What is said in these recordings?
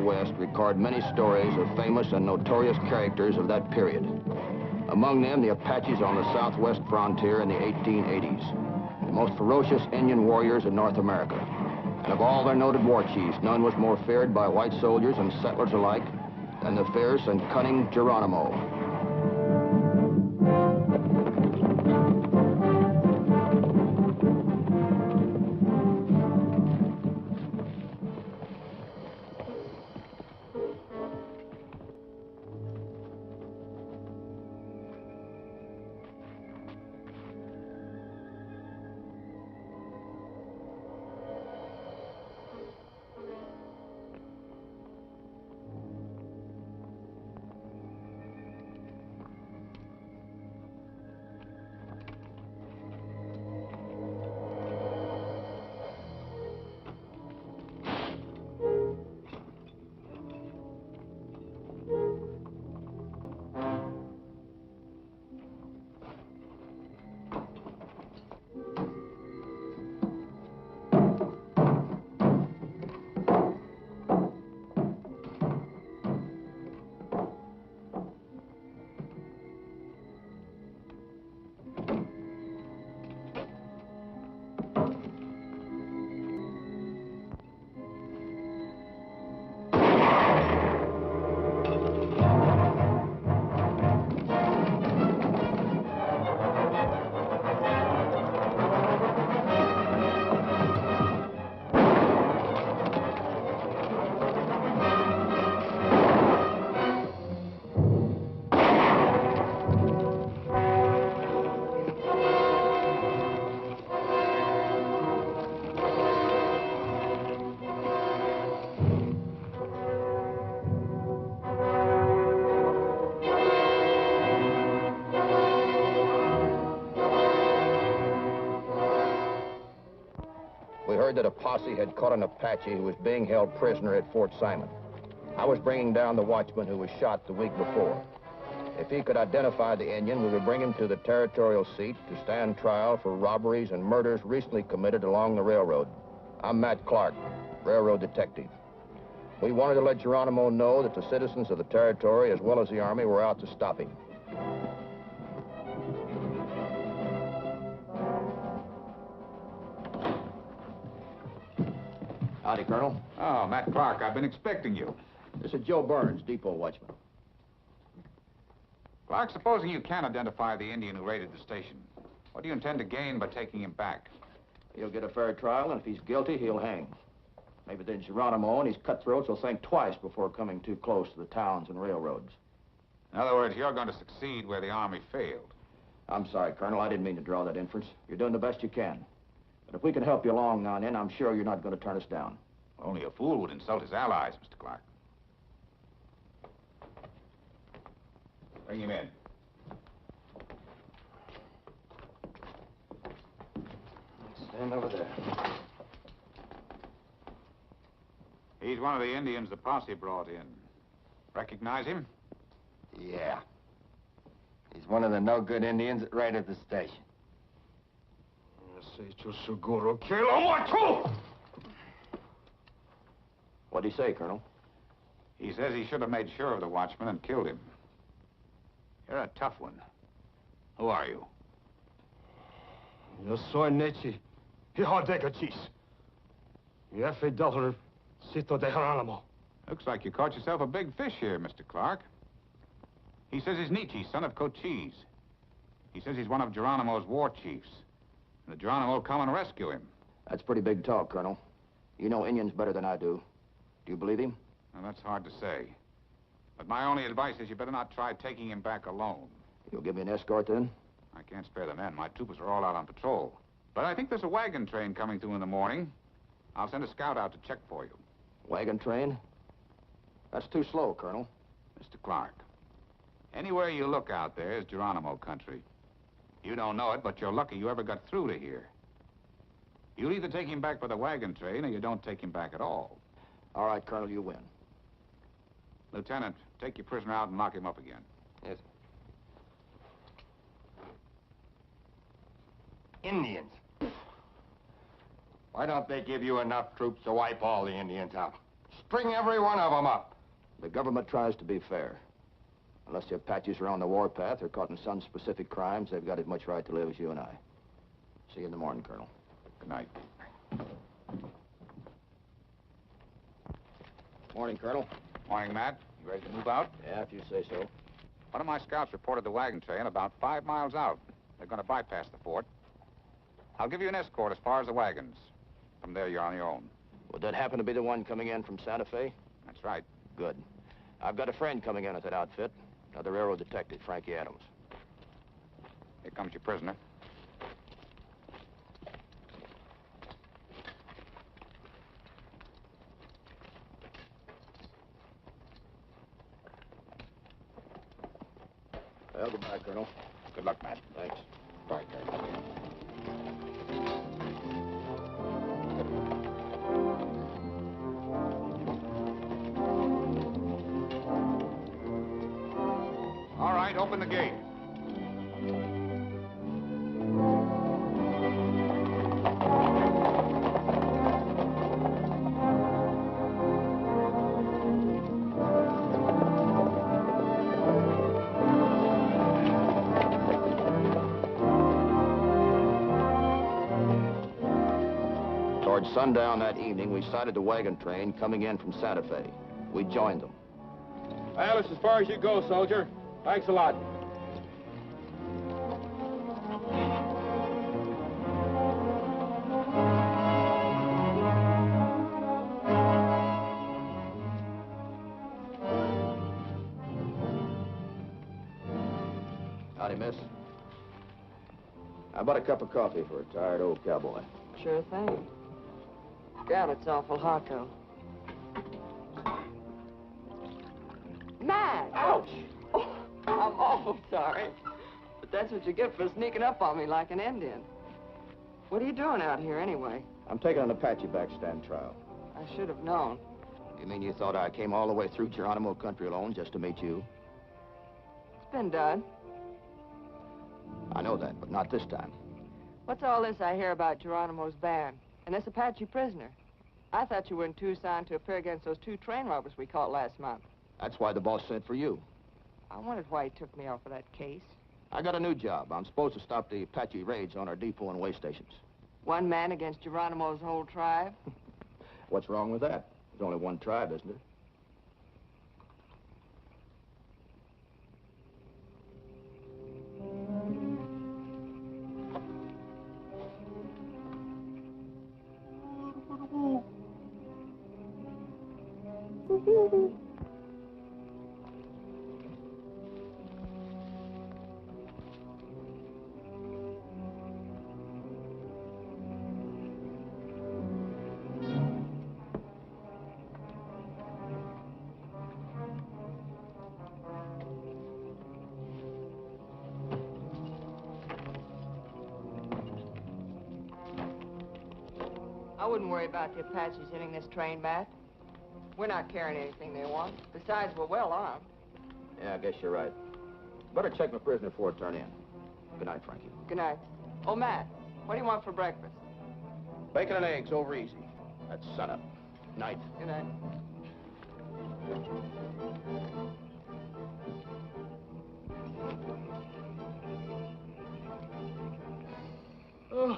West record many stories of famous and notorious characters of that period. Among them, the Apaches on the southwest frontier in the 1880s, the most ferocious Indian warriors in North America. And of all their noted war chiefs, none was more feared by white soldiers and settlers alike than the fierce and cunning Geronimo. We heard that a posse had caught an Apache who was being held prisoner at Fort Simon. I was bringing down the watchman who was shot the week before. If he could identify the Indian, we would bring him to the territorial seat to stand trial for robberies and murders recently committed along the railroad. I'm Matt Clark, railroad detective. We wanted to let Geronimo know that the citizens of the territory, as well as the Army, were out to stop him. Howdy, Colonel. Oh, Matt Clark, I've been expecting you. This is Joe Burns, depot watchman. Clark, supposing you can identify the Indian who raided the station, what do you intend to gain by taking him back? He'll get a fair trial, and if he's guilty, he'll hang. Maybe then Geronimo and his cutthroats will think twice before coming too close to the towns and railroads. In other words, you're going to succeed where the Army failed. I'm sorry, Colonel. I didn't mean to draw that inference. You're doing the best you can. But if we can help you along now and then, I'm sure you're not going to turn us down. Only a fool would insult his allies, Mr. Clark. Bring him in. Stand over there. He's one of the Indians the posse brought in. Recognize him? Yeah. He's one of the no-good Indians that raided the station. What'd he say, Colonel? He says he should have made sure of the watchman and killed him. You're a tough one. Who are you? Yo soy Nechi, hijo de Gachis. Jefe Dollar, Cito de Geronimo. Looks like you caught yourself a big fish here, Mr. Clark. He says he's Nietzsche, son of Cochise. He says he's one of Geronimo's war chiefs. And the Geronimo will come and rescue him. That's pretty big talk, Colonel. You know Indians better than I do. Do you believe him? Well, that's hard to say. But my only advice is you better not try taking him back alone. You'll give me an escort, then? I can't spare the men. My troopers are all out on patrol. But I think there's a wagon train coming through in the morning. I'll send a scout out to check for you. Wagon train? That's too slow, Colonel. Mr. Clark, anywhere you look out there is Geronimo country. You don't know it, but you're lucky you ever got through to here. You'll either take him back by the wagon train or you don't take him back at all. All right, Colonel, you win. Lieutenant, take your prisoner out and lock him up again. Yes. Indians. Why don't they give you enough troops to wipe all the Indians out? Bring every one of them up. The government tries to be fair. Unless the Apaches are on the warpath or caught in some specific crimes, they've got as much right to live as you and I. See you in the morning, Colonel. Good night. Morning, Colonel. Morning, Matt. You ready to move out? Yeah, if you say so. One of my scouts reported the wagon train about 5 miles out. They're going to bypass the fort. I'll give you an escort as far as the wagons. From there, you're on your own. Would that happen to be the one coming in from Santa Fe? That's right. Good. I've got a friend coming in at that outfit. Another railroad detective, Frankie Adams. Here comes your prisoner. Well, goodbye, Colonel. Good luck, Matt. Thanks. Bye, Colonel. All right, open the gate. Towards sundown that evening, we sighted the wagon train coming in from Santa Fe. We joined them. Well, it's as far as you go, soldier. Thanks a lot. Howdy, miss. How about a cup of coffee for a tired old cowboy? Sure thing. God, it's awful hot, though. Matt! Ouch! Oh, I'm awful sorry. But that's what you get for sneaking up on me like an Indian. What are you doing out here, anyway? I'm taking an Apache backstand trial. I should have known. You mean you thought I came all the way through Geronimo country alone just to meet you? It's been done. I know that, but not this time. What's all this I hear about Geronimo's band and this Apache prisoner? I thought you were in Tucson to appear against those 2 train robbers we caught last month. That's why the boss sent for you. I wondered why he took me off of that case. I got a new job. I'm supposed to stop the Apache raids on our depot and way stations. One man against Geronimo's whole tribe? What's wrong with that? There's only one tribe, isn't there? I wouldn't worry about the Apaches hitting this train, Matt. We're not carrying anything they want. Besides, we're well armed. Yeah, I guess you're right. Better check my prisoner before I turn in. Good night, Frankie. Good night. Oh, Matt, what do you want for breakfast? Bacon and eggs, over easy. That's sunup. Night. Good night. Oh.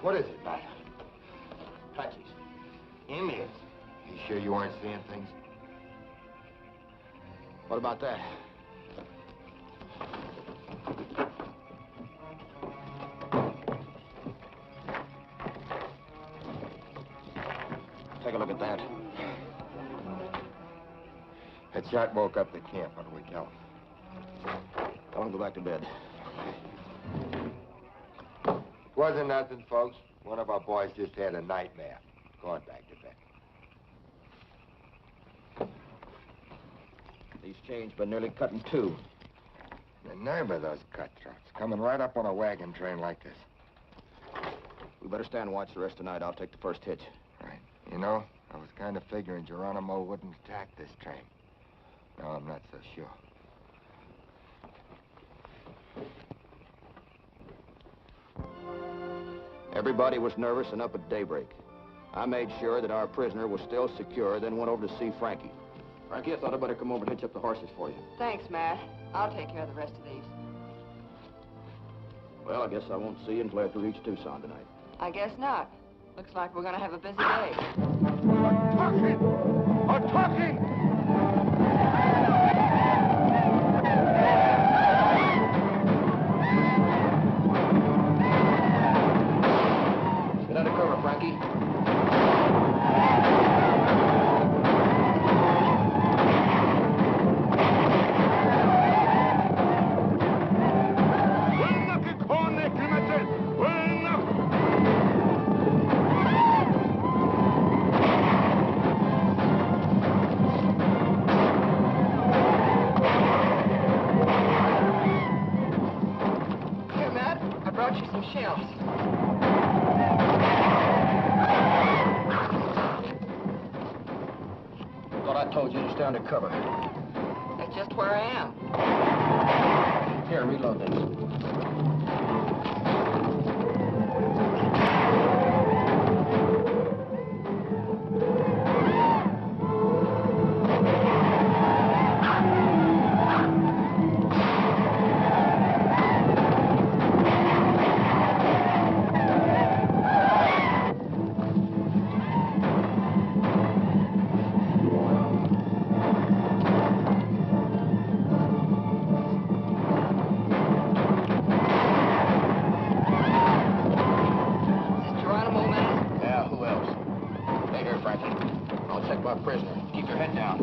What is it, Matt? Apaches. Indians. You sure you weren't seeing things? What about that? take a look at that. That shot woke up the camp. What do we tell him? Tell him to go back to bed. Wasn't nothing, folks. One of our boys just had a nightmare. Going back to bed. These chains been nearly cut in two. The nerve of those cutthroats, coming right up on a wagon train like this. We better stand watch the rest of the night. I'll take the first hitch. Right. You know, I was kind of figuring Geronimo wouldn't attack this train. Now I'm not so sure. Everybody was nervous and up at daybreak. I made sure that our prisoner was still secure, then went over to see Frankie. Frankie, I thought I'd better come over and hitch up the horses for you. Thanks, Matt. I'll take care of the rest of these. Well, I guess I won't see you until after we reach Tucson tonight. I guess not. Looks like we're gonna have a busy day. I'm talking! Get under cover, Frankie. Here, Matt. I brought you some shells. Thought I told you to stay under cover. That's just where I am. Here, reload this. Prisoner. Keep your head down.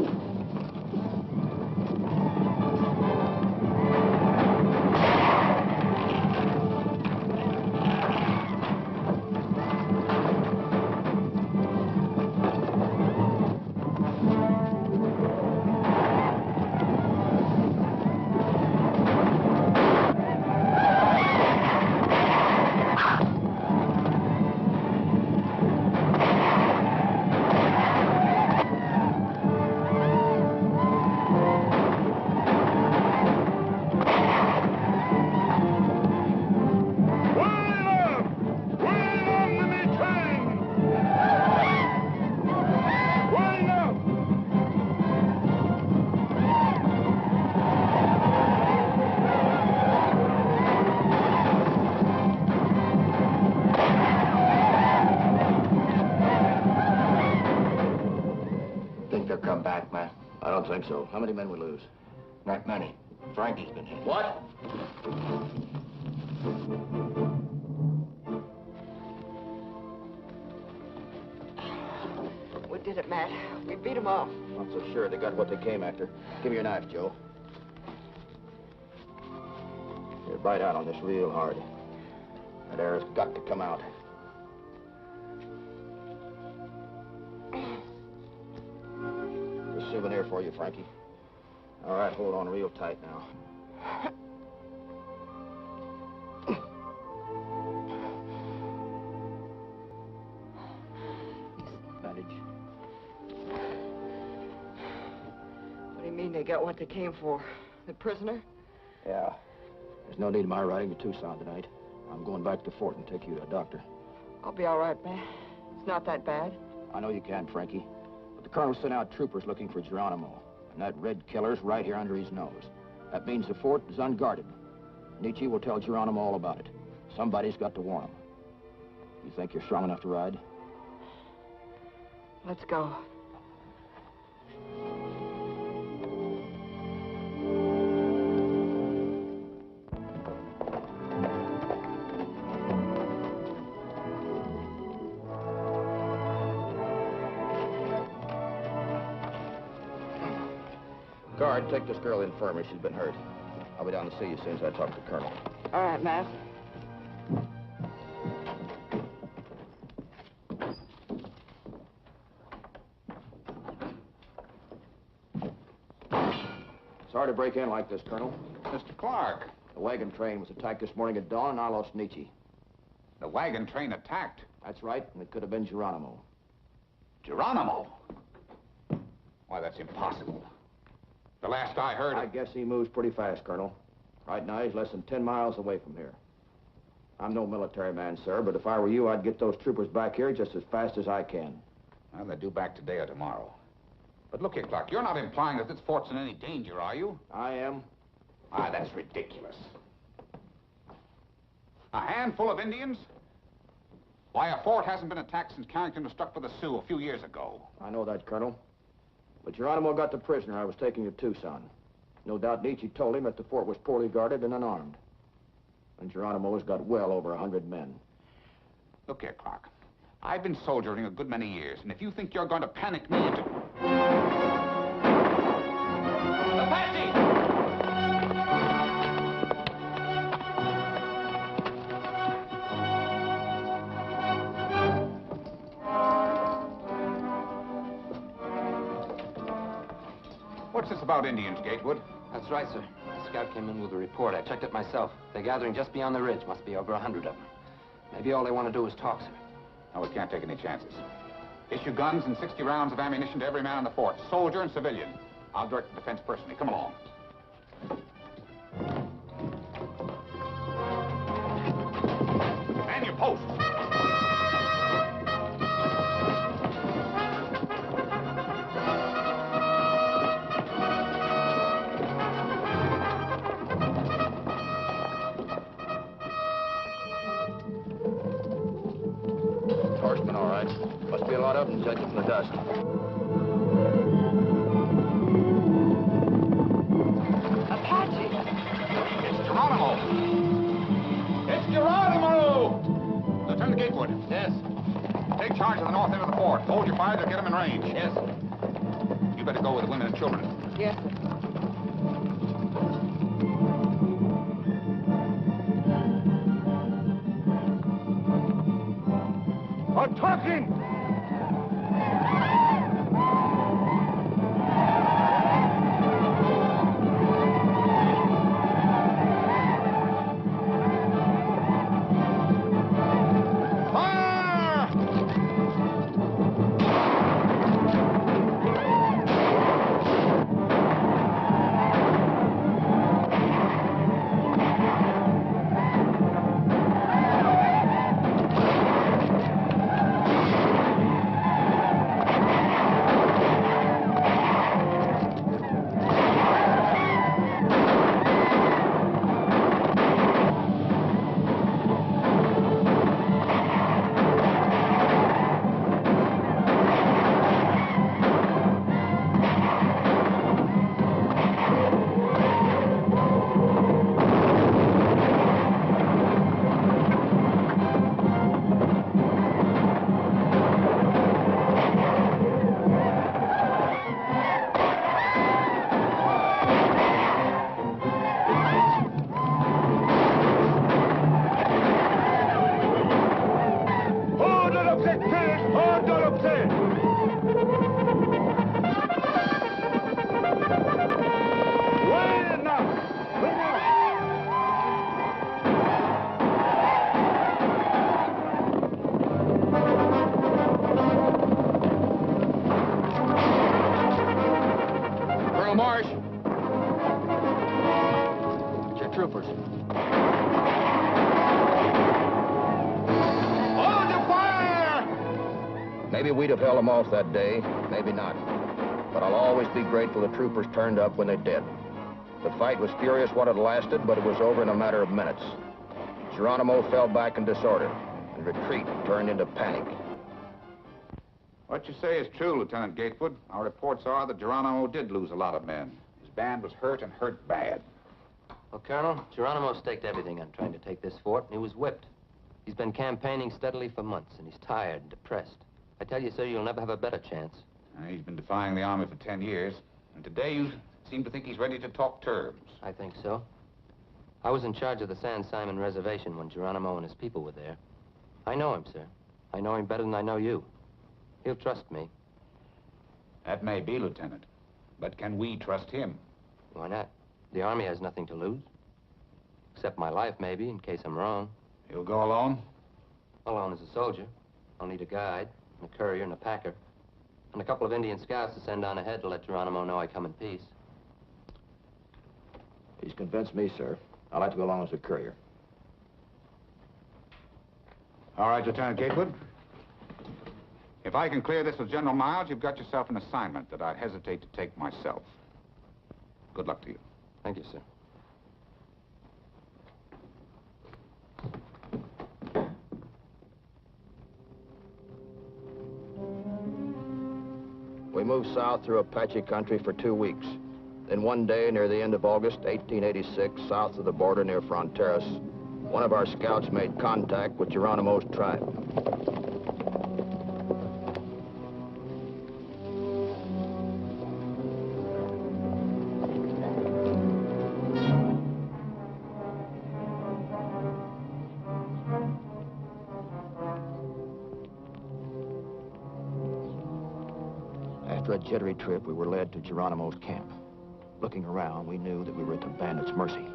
Come back, Matt. I don't think so. How many men we lose? Not many. Frankie's been hit. What? We did it, Matt. We beat them off. Not so sure they got what they came after. Give me your knife, Joe. Here, bite out on this real hard. That air's got to come out. A souvenir for you, Frankie. All right, hold on real tight now. Bandage. What do you mean they got what they came for? The prisoner? Yeah. There's no need of my riding to Tucson tonight. I'm going back to the fort and take you to a doctor. I'll be all right, man. It's not that bad. I know you can, Frankie. But the colonel sent out troopers looking for Geronimo. And that red killer's right here under his nose. That means the fort is unguarded. Nietzsche will tell Geronimo all about it. Somebody's got to warn him. You think you're strong enough to ride? Let's go. Guard, take this girl to the infirmary. She's been hurt. I'll be down to see you as soon as I talk to the colonel. All right, Matt. Sorry to break in like this, Colonel. Mr. Clark, The wagon train was attacked this morning at dawn, and I lost Nietzsche. the wagon train attacked. That's right, and it could have been Geronimo. Geronimo? Why, that's impossible. The last I heard... I guess he moves pretty fast, Colonel. Right now, he's less than 10 miles away from here. I'm no military man, sir, but if I were you, I'd get those troopers back here just as fast as I can. Well, they're due back today or tomorrow. But look here, Clark, you're not implying that this fort's in any danger, are you? I am. Ah, that's ridiculous. A handful of Indians? Why, a fort hasn't been attacked since Carrington was struck by the Sioux a few years ago. I know that, Colonel. But Geronimo got the prisoner I was taking to Tucson. No doubt Nietzsche told him that the fort was poorly guarded and unarmed. And Geronimo's got well over 100 men. Look here, Clark. I've been soldiering a good many years, and if you think you're going to panic me into... Apache! What's this about Indians, Gatewood? That's right, sir. The scout came in with a report. I checked it myself. They're gathering just beyond the ridge. Must be over 100 of them. Maybe all they want to do is talk, sir. No, we can't take any chances. Issue guns and 60 rounds of ammunition to every man in the fort, soldier and civilian. I'll direct the defense personally. Come along. Man your post. Horsemen, all right. Must be a lot of them, judging from the dust. Apache! It's Geronimo! It's Geronimo! Lieutenant Gatewood. Yes. Take charge of the north end of the fort. Hold your fire, they'll get them in range. Yes. You better go with the women and children. Yes, sir. I'm talking! Fire! Colonel Marsh! It's your troopers. Hold your fire! Maybe we'd have held them off that day, maybe not. But I'll always be grateful the troopers turned up when they did. The fight was furious what it lasted, but it was over in a matter of minutes. Geronimo fell back in disorder, and retreat turned into panic. What you say is true, Lieutenant Gatewood. Our reports are that Geronimo did lose a lot of men. His band was hurt and hurt bad. Well, Colonel, Geronimo staked everything on trying to take this fort, and he was whipped. He's been campaigning steadily for months, and he's tired and depressed. I tell you, sir, you'll never have a better chance. He's been defying the army for 10 years. And today you Seem to think he's ready to talk terms. I think so. I was in charge of the San Simon Reservation when Geronimo and his people were there. I know him, sir. I know him better than I know you. He'll trust me. That may be, Lieutenant. But can we trust him? Why not? The Army has nothing to lose. Except my life, maybe, in case I'm wrong. He'll go alone? Alone as a soldier. I'll need a guide, and a courier, and a packer. And a couple of Indian scouts to send on ahead to let Geronimo know I come in peace. He's convinced me, sir. I'd like to go along as a courier. All right, Lieutenant Gatewood. If I can clear this with General Miles, you've got yourself an assignment that I'd hesitate to take myself. Good luck to you. Thank you, sir. We moved south through Apache country for 2 weeks. Then one day, near the end of August 1886, south of the border near Fronteras, one of our scouts made contact with Geronimo's tribe. After a jittery trip, we were led to Geronimo's camp. Looking around, we knew that we were at the bandits' mercy.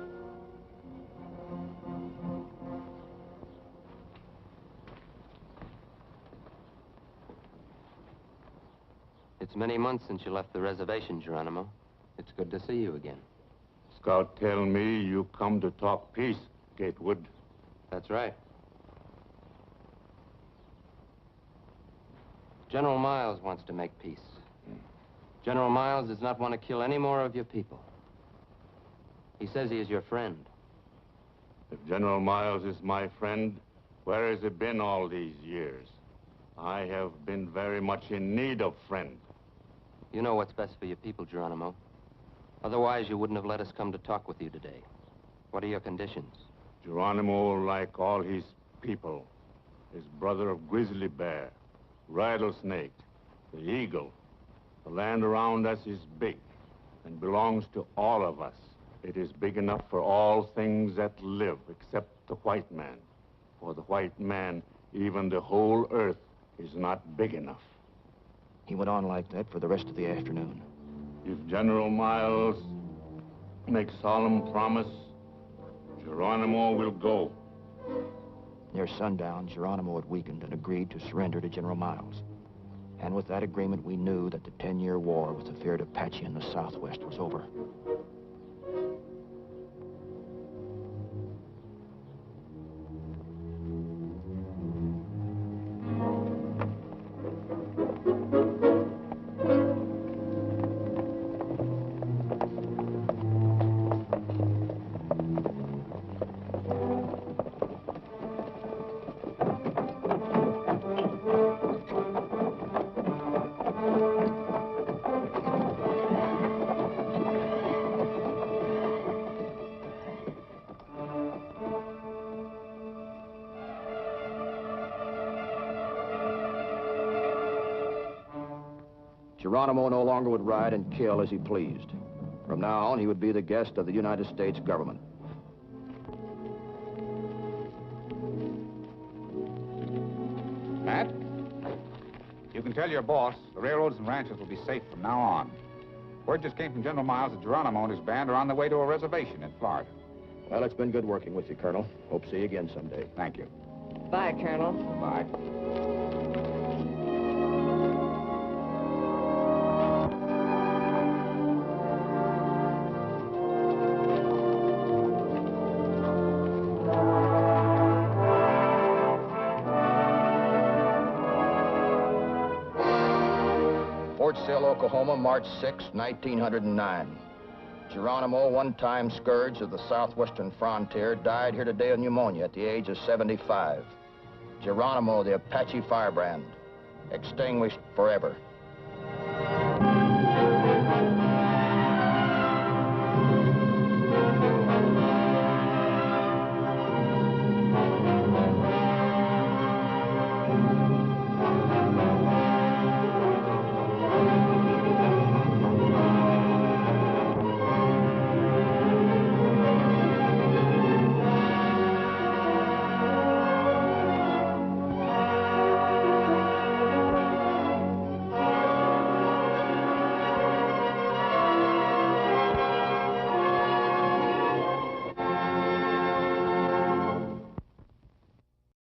It's many months since you left the reservation, Geronimo. It's good to see you again. Scout tell me you come to talk peace, Gatewood. That's right. General Miles wants to make peace. General Miles does not want to kill any more of your people. He says he is your friend. If General Miles is my friend, where has he been all these years? I have been very much in need of friend. You know what's best for your people, Geronimo. Otherwise, you wouldn't have let us come to talk with you today. What are your conditions? Geronimo, like all his people, is brother of Grizzly Bear, Rattlesnake, the Eagle. The land around us is big and belongs to all of us. It is big enough for all things that live, except the white man. For the white man, even the whole earth is not big enough. He went on like that for the rest of the afternoon. If General Miles makes solemn promise, Geronimo will go. Near sundown, Geronimo had weakened and agreed to surrender to General Miles. And with that agreement, we knew that the 10-year war with the feared Apache in the Southwest was over. Geronimo no longer would ride and kill as he pleased. From now on, he would be the guest of the United States government. Matt, you can tell your boss the railroads and ranches will be safe from now on. Word just came from General Miles that Geronimo and his band are on their way to a reservation in Florida. Well, it's been good working with you, Colonel. Hope to see you again someday. Thank you. Bye, Colonel. Bye. Fort Sill, Oklahoma, March 6, 1909. Geronimo, one-time scourge of the southwestern frontier, died here today of pneumonia at the age of 75. Geronimo, the Apache firebrand, extinguished forever.